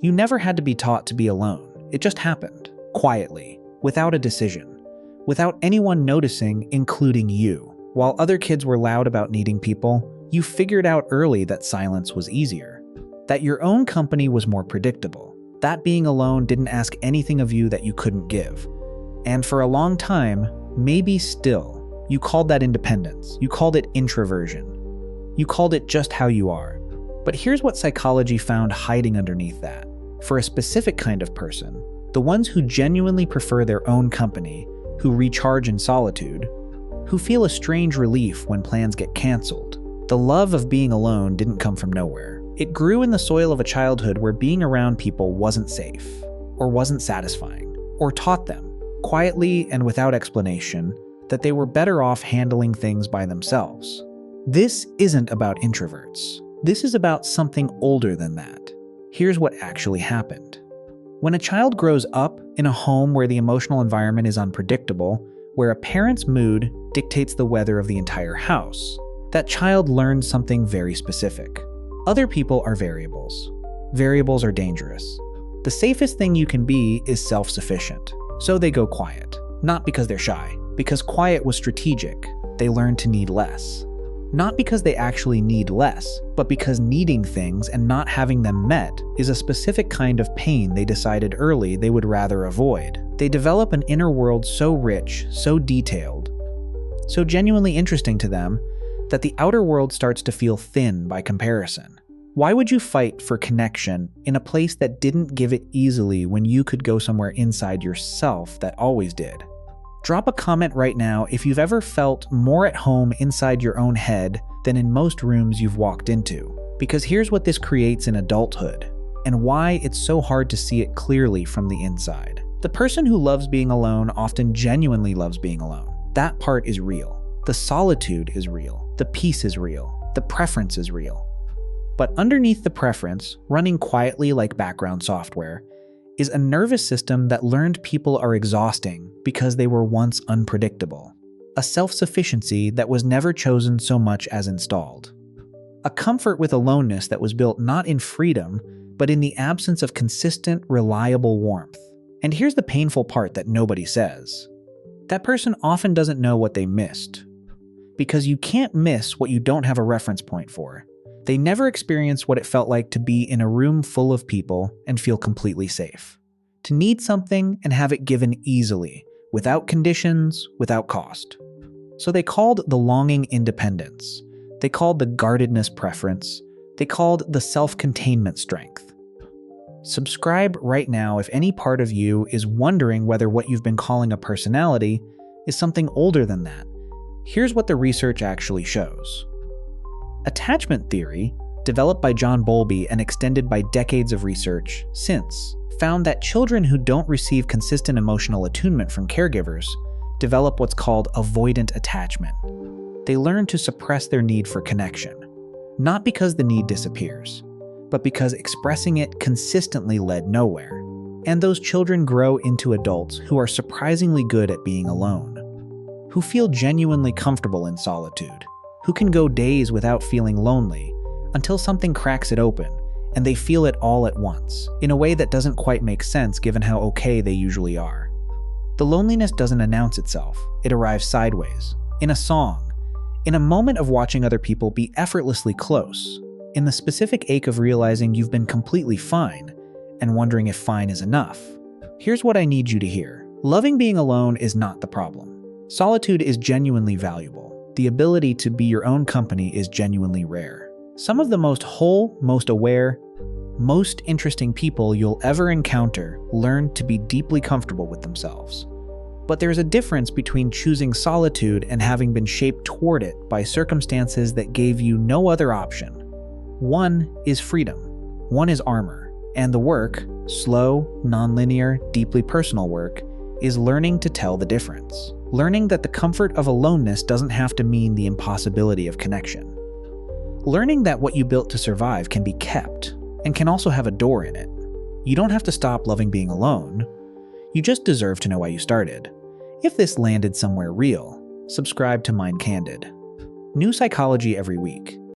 You never had to be taught to be alone. It just happened, quietly, without a decision, without anyone noticing, including you. While other kids were loud about needing people, you figured out early that silence was easier, that your own company was more predictable, that being alone didn't ask anything of you that you couldn't give. And for a long time, maybe still, you called that independence. You called it introversion. You called it just how you are. But here's what psychology found hiding underneath that. For a specific kind of person, the ones who genuinely prefer their own company, who recharge in solitude, who feel a strange relief when plans get canceled, the love of being alone didn't come from nowhere. It grew in the soil of a childhood where being around people wasn't safe, or wasn't satisfying, or taught them, quietly and without explanation, that they were better off handling things by themselves. This isn't about introverts. This is about something older than that. Here's what actually happened. When a child grows up in a home where the emotional environment is unpredictable, where a parent's mood dictates the weather of the entire house, that child learns something very specific. Other people are variables. Variables are dangerous. The safest thing you can be is self-sufficient. So they go quiet. Not because they're shy, because quiet was strategic. They learned to need less. Not because they actually need less, but because needing things and not having them met is a specific kind of pain they decided early they would rather avoid. They develop an inner world so rich, so detailed, so genuinely interesting to them that the outer world starts to feel thin by comparison. Why would you fight for connection in a place that didn't give it easily when you could go somewhere inside yourself that always did? Drop a comment right now if you've ever felt more at home inside your own head than in most rooms you've walked into. Because here's what this creates in adulthood, and why it's so hard to see it clearly from the inside. The person who loves being alone often genuinely loves being alone. That part is real. The solitude is real. The peace is real. The preference is real. But underneath the preference, running quietly like background software, is a nervous system that learned people are exhausting because they were once unpredictable. A self-sufficiency that was never chosen so much as installed. A comfort with aloneness that was built not in freedom, but in the absence of consistent, reliable warmth. And here's the painful part that nobody says. That person often doesn't know what they missed. Because you can't miss what you don't have a reference point for. They never experienced what it felt like to be in a room full of people and feel completely safe. To need something and have it given easily, without conditions, without cost. So they called the longing independence. They called the guardedness preference. They called the self-containment strength. Subscribe right now if any part of you is wondering whether what you've been calling a personality is something older than that. Here's what the research actually shows. Attachment theory, developed by John Bowlby and extended by decades of research since, found that children who don't receive consistent emotional attunement from caregivers develop what's called avoidant attachment. They learn to suppress their need for connection, not because the need disappears, but because expressing it consistently led nowhere. And those children grow into adults who are surprisingly good at being alone, who feel genuinely comfortable in solitude, who can go days without feeling lonely until something cracks it open and they feel it all at once, in a way that doesn't quite make sense given how okay they usually are. The loneliness doesn't announce itself, it arrives sideways, in a song, in a moment of watching other people be effortlessly close, in the specific ache of realizing you've been completely fine and wondering if fine is enough. Here's what I need you to hear. Loving being alone is not the problem. Solitude is genuinely valuable. The ability to be your own company is genuinely rare. Some of the most whole, most aware, most interesting people you'll ever encounter learn to be deeply comfortable with themselves. But there's a difference between choosing solitude and having been shaped toward it by circumstances that gave you no other option. One is freedom. One is armor. And the work, slow, nonlinear, deeply personal work, is learning to tell the difference. Learning that the comfort of aloneness doesn't have to mean the impossibility of connection. Learning that what you built to survive can be kept, and can also have a door in it. You don't have to stop loving being alone. You just deserve to know why you started. If this landed somewhere real, subscribe to Mind Candid. New psychology every week.